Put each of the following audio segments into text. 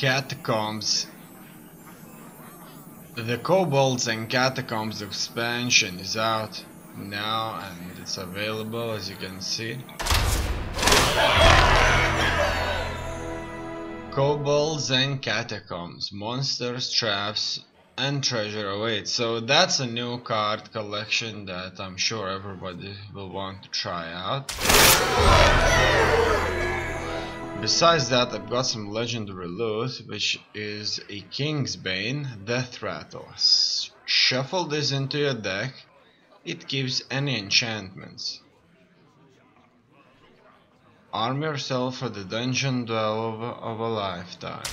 Catacombs. The Kobolds and Catacombs expansion is out now and it's available, as you can see. Kobolds and Catacombs, monsters, traps, and treasure await. So that's a new card collection that I'm sure everybody will want to try out. Besides that, I've got some legendary loot, which is a King's Bane, Death Rattle. Shuffle this into your deck. It gives any enchantments. Arm yourself for the dungeon duel of a lifetime.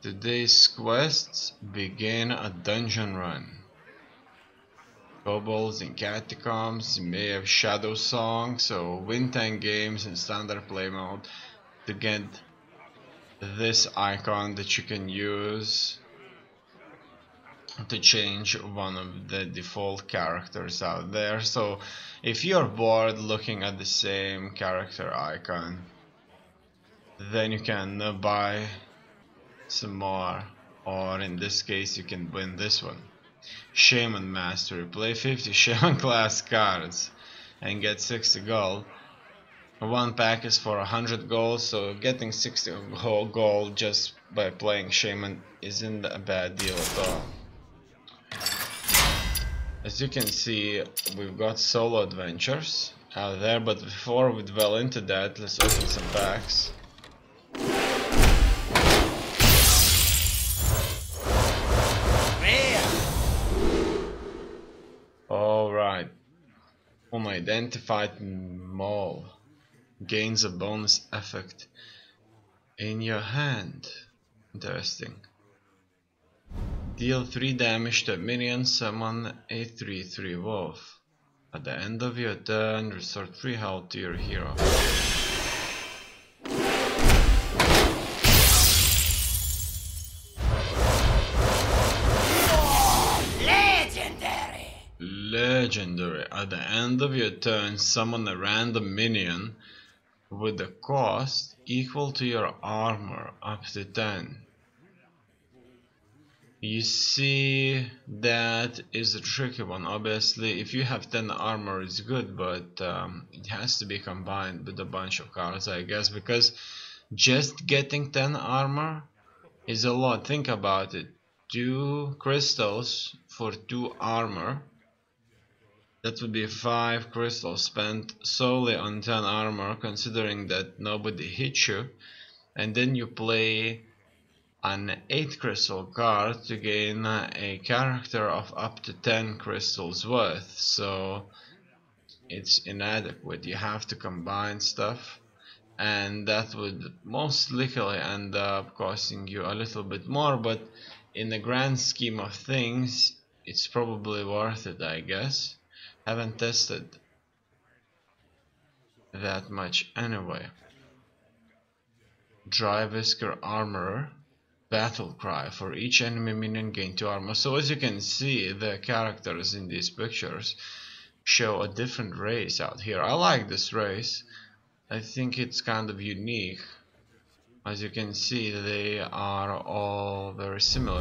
Today's quests begin a dungeon run. Kobolds in Catacombs, you may have Shadow Song, so win 10 games in standard play mode to get this icon that you can use to change one of the default characters out there. So if you're bored looking at the same character icon, then you can buy some more, or in this case you can win this one. Shaman Mastery. Play 50 Shaman class cards and get 60 gold. One pack is for 100 gold, so getting 60 whole gold just by playing Shaman isn't a bad deal at all. As you can see, we've got solo adventures out there, but before we dwell into that, let's open some packs. Alright, unidentified mole gains a bonus effect in your hand. Interesting. Deal 3 damage to a minion, summon a 3/3 wolf. At the end of your turn, restore 3 health to your hero. Legendary. At the end of your turn, summon a random minion with a cost equal to your armor up to 10. You see, that is a tricky one. Obviously, if you have 10 armor, it's good, but it has to be combined with a bunch of cards, I guess, because just getting 10 armor is a lot. Think about it. 2 crystals for 2 armor. That would be 5 crystals spent solely on 10 armor, considering that nobody hit you. And then you play an 8 crystal card to gain a character of up to 10 crystals worth. So it's inadequate. You have to combine stuff, and that would most likely end up costing you a little bit more, but in the grand scheme of things, it's probably worth it, I guess. Haven't tested that much anyway. Dry Whisker Armorer, Battle Cry. For each enemy minion gain 2 armor. So as you can see, the characters in these pictures show a different race out here. I like this race. I think it's kind of unique. As you can see, they are all very similar.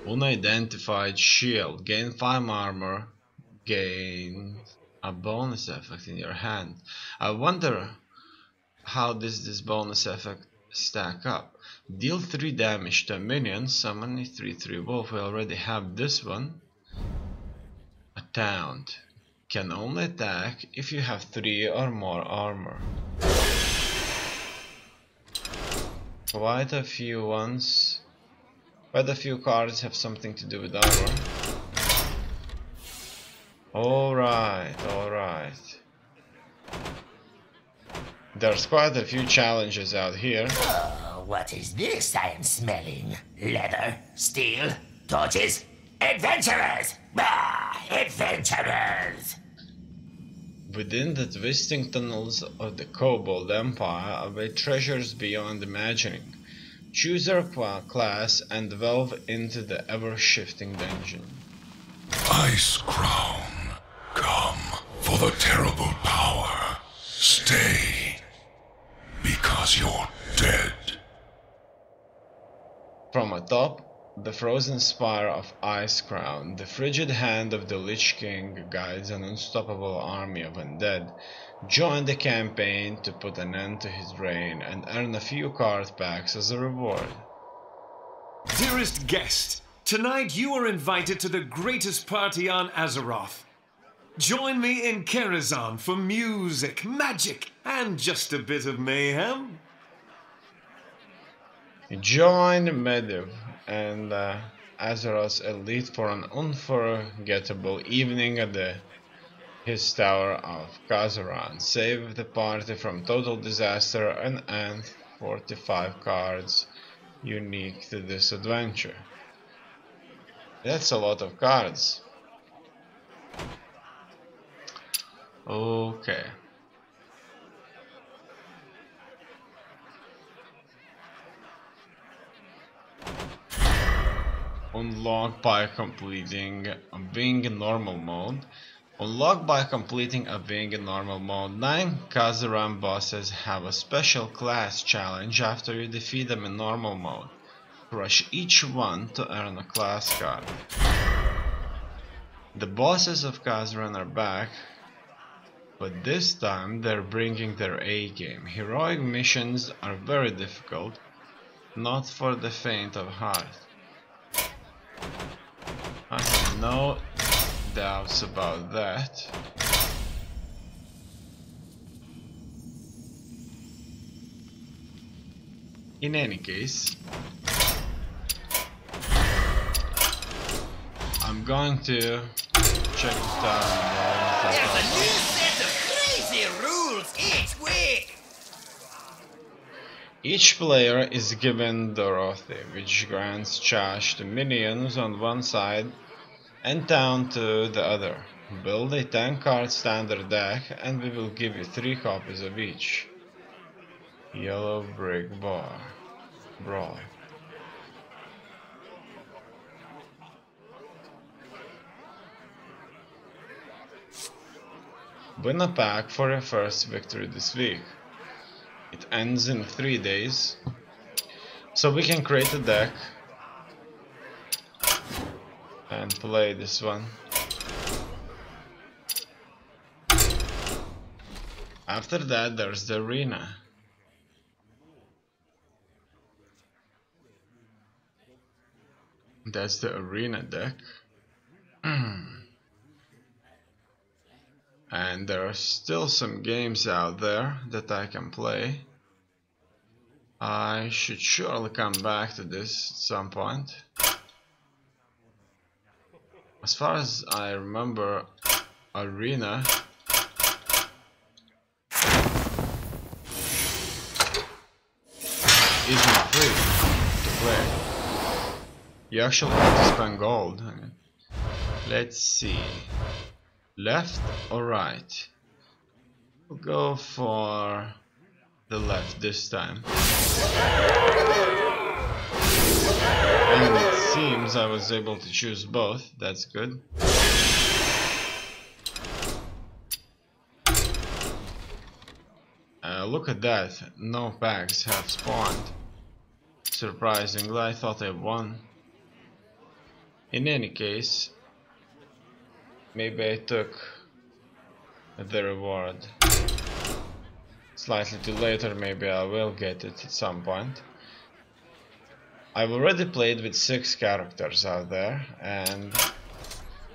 Unidentified Shield. Gain 5 armor. Gain a bonus effect in your hand. I wonder how does this bonus effect stack up. Deal 3 damage to a minion. Summon a 3/3 wolf. We already have this one. A Taunt. Can only attack if you have 3 or more armor. Quite a few cards have something to do with armor. Alright. There's quite a few challenges out here. Oh, what is this I am smelling? Leather, steel, torches, adventurers! Adventurers! Within the twisting tunnels of the Kobold Empire await treasures beyond imagining. Choose your class and delve into the ever-shifting dungeon. Ice Crown, come. for the terrible power. Stay, because you're dead. From atop the frozen spire of Ice Crown, the frigid hand of the Lich King guides an unstoppable army of undead. Join the campaign to put an end to his reign and earn a few card packs as a reward. Dearest guest, tonight you are invited to the greatest party on Azeroth. Join me in Karazhan for music, magic, and just a bit of mayhem. Join Medivh and Azeroth's elite for an unforgettable evening at his tower of Kazaran. Save the party from total disaster and earn 45 cards unique to this adventure. That's a lot of cards. Okay. Unlock by completing a being in normal mode. Unlock by completing a being in normal mode. 9 Kazaran bosses have a special class challenge after you defeat them in normal mode. Crush each one to earn a class card. The bosses of Kazaran are back, but this time they're bringing their A game. Heroic missions are very difficult, not for the faint of heart. I have no doubts about that. In any case, I'm going to check it out. There's a new set of crazy rules each week. Each player is given Dorothy, which grants charge to minions on one side and town to the other. Build a 10-card standard deck and we will give you 3 copies of each. Yellow Brick Brawl. Win a pack for your first victory this week. It ends in 3 days, so we can create a deck and play this one. After that, there's the arena. That's the arena deck. And there are still some games out there that I can play. I should surely come back to this at some point. As far as I remember, Arena isn't free to play. You actually have to spend gold. Let's see. Left or right? We'll go for the left this time. And it seems I was able to choose both. That's good. Look at that. No packs have spawned. Surprisingly, I thought I won. In any case, maybe I took the reward slightly too late, or maybe I will get it at some point. I've already played with 6 characters out there and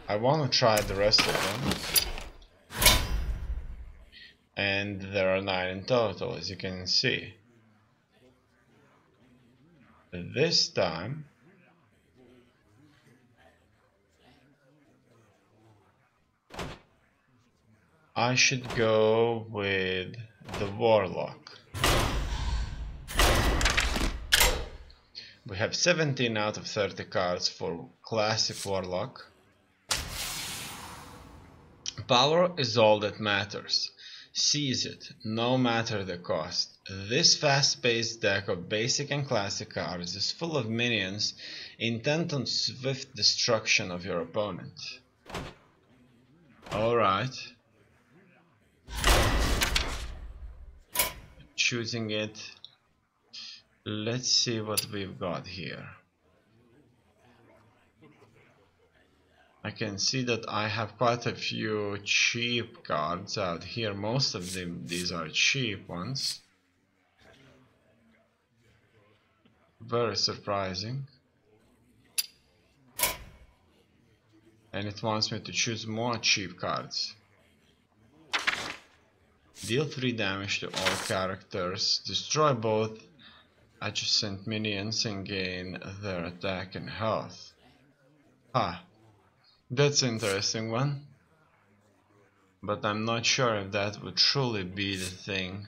I want to try the rest of them. And there are 9 in total, as you can see. This time I should go with the Warlock. We have 17 out of 30 cards for Classic Warlock. Power is all that matters. Seize it, no matter the cost. This fast-paced deck of basic and classic cards is full of minions intent on swift destruction of your opponent. Alright. choosing it. Let's see what we've got here. I can see that I have quite a few cheap cards out here. Most of them, these are cheap ones. Very surprising. And it wants me to choose more cheap cards. Deal 3 damage to all characters. Destroy both adjacent minions and gain their attack and health. Ah. That's an interesting one, but I'm not sure if that would truly be the thing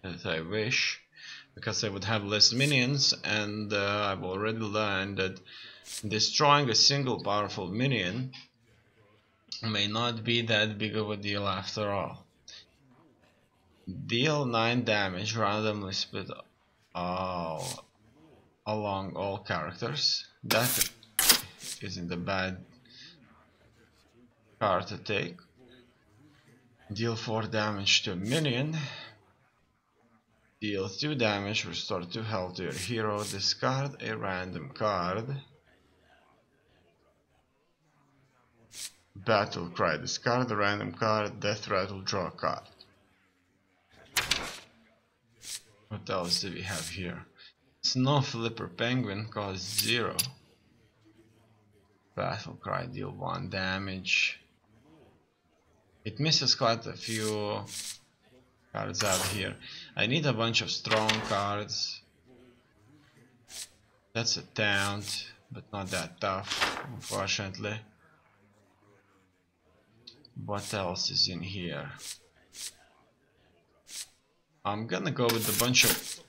that I wish, because I would have less minions, and I've already learned that destroying a single powerful minion may not be that big of a deal after all. Deal 9 damage randomly split along all characters. That isn't a bad card to take. Deal 4 damage to a minion. Deal 2 damage, restore 2 health to your hero. Discard a random card. Battle Cry. Discard a random card. Death Rattle. Draw a card. What else do we have here? Snow Flipper Penguin costs 0. Battle Cry. Deal 1 damage. It misses quite a few cards out here. I need a bunch of strong cards. That's a taunt, but not that tough, unfortunately. What else is in here? I'm gonna go with a bunch of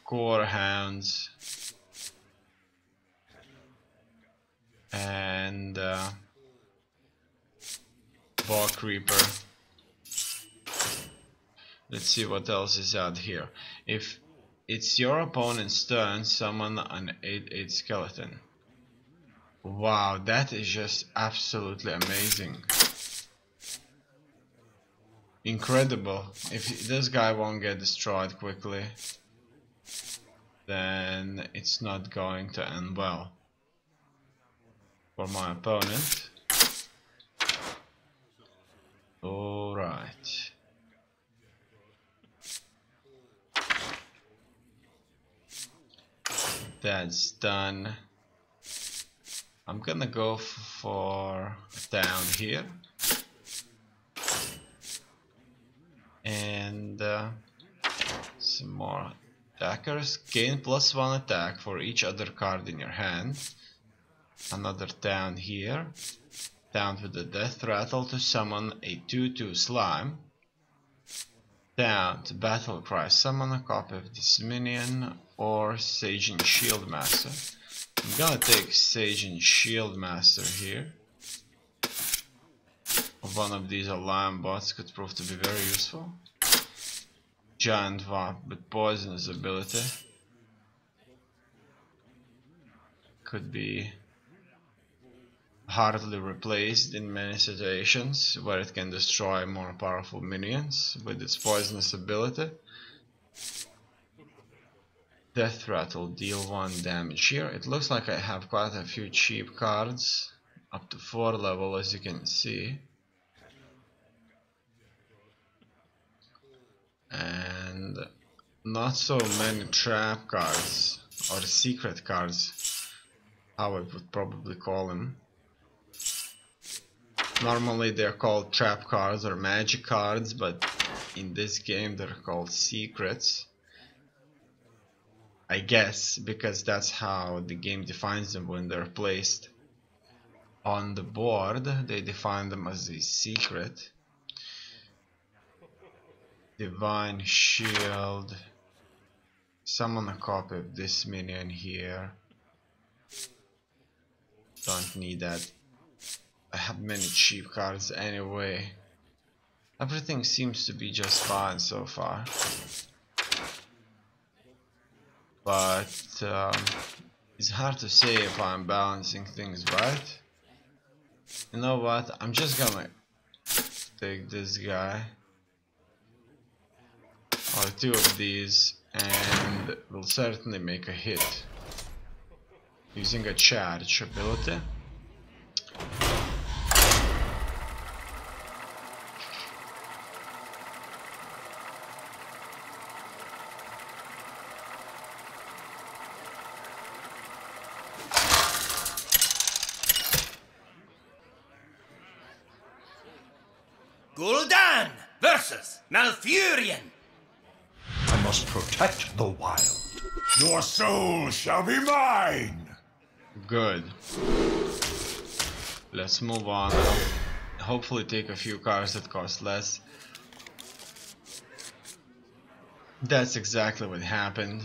core hounds and Ball Creeper. Let's see what else is out here. If it's your opponent's turn, summon an 8/8 skeleton. Wow, that is just absolutely amazing. Incredible. If this guy won't get destroyed quickly, then it's not going to end well for my opponent. Alright. That's done. I'm gonna go for down here. And some more attackers. Gain +1 attack for each other card in your hand. Another down here. Down with the Death Rattle to summon a 2/2 slime. Down to Battle Cry, summon a copy of this minion or Sage and Shield Master. I'm gonna take Sage and Shield Master here. One of these Lion bots could prove to be very useful. Giant Vamp with poisonous ability could be hardly replaced in many situations where it can destroy more powerful minions with its poisonous ability. Death Rattle, deal 1 damage here. It looks like I have quite a few cheap cards, up to 4 level as you can see. And not so many trap cards, or secret cards, how I would probably call them. Normally they're called trap cards or magic cards, but in this game they're called secrets. I guess because that's how the game defines them when they're placed on the board. They define them as a secret. Divine Shield. Summon a copy of this minion here. Don't need that. I have many cheap cards anyway. Everything seems to be just fine so far. But it's hard to say if I'm balancing things right. You know what? I'm just gonna take this guy. or 2 of these, and will certainly make a hit using a charge ability. Gul'dan versus Malfurion. I must protect the wild. Your soul shall be mine! Good. Let's move on. Hopefully take a few cards that cost less. That's exactly what happened.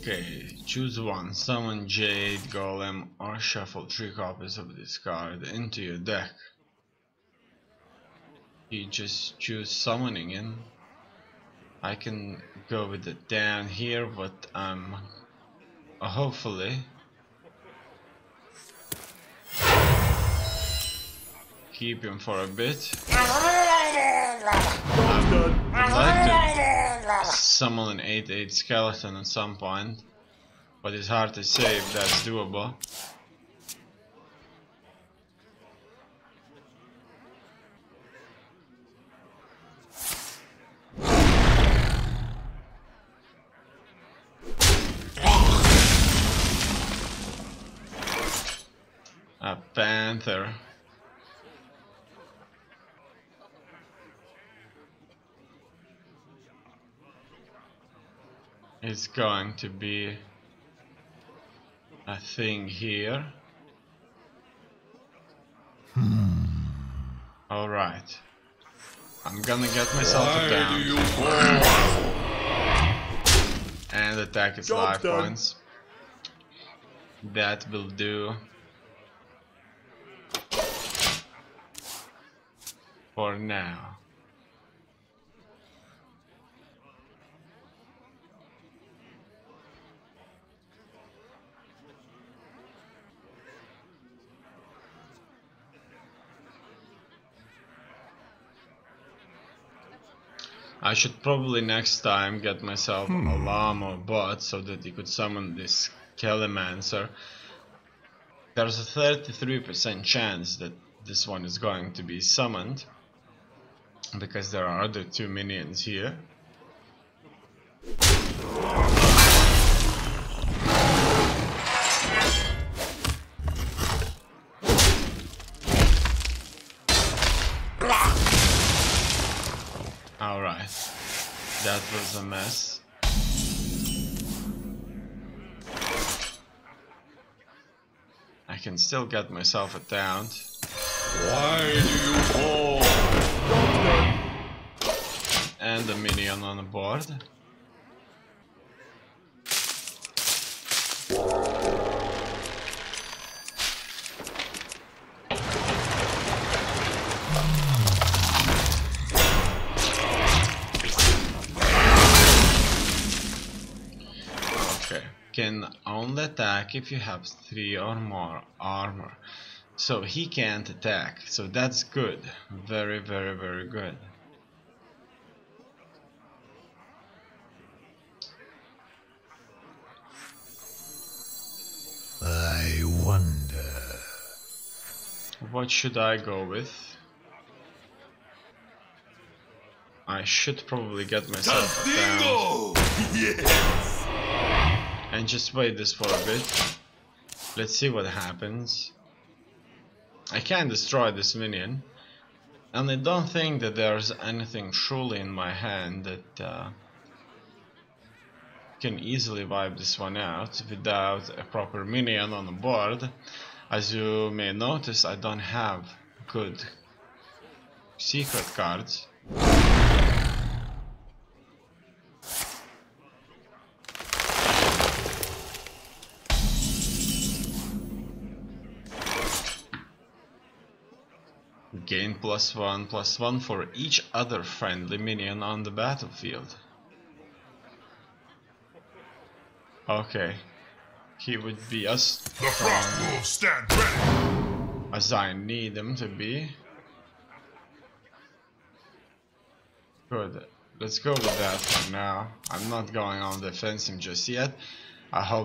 Okay, choose one. Summon Jade, Golem, or shuffle 3 copies of this card into your deck. You just choose summoning in. I can go with it down here, but hopefully keep him for a bit. I'd like to summon an 8/8 skeleton at some point, but it's hard to say if that's doable. A panther. It's going to be a thing here. Alright. I'm gonna get myself a down. And attack its life points. That will do for now. I should probably next time get myself a llama bot so that he could summon this Kellymancer. There's a 33% chance that this one is going to be summoned because there are other 2 minions here. Alright, that was a mess. I can still get myself a taunt. Why do you fall? And a minion on the board. Can only attack if you have 3 or more armor. So he can't attack, so that's good. Very, very, very good. I wonder. What should I go with? I should probably get myself a down. Yes! And just wait this for a bit. Let's see what happens. I can destroy this minion, and I don't think that there's anything truly in my hand that can easily wipe this one out without a proper minion on the board. As you may notice, I don't have good secret cards. Gain +1/+1 for each other friendly minion on the battlefield. Okay. He would be as The Frost Wolves stand ready. as I need him to be. Good. Let's go with that for now. I'm not going on defensive just yet. I hope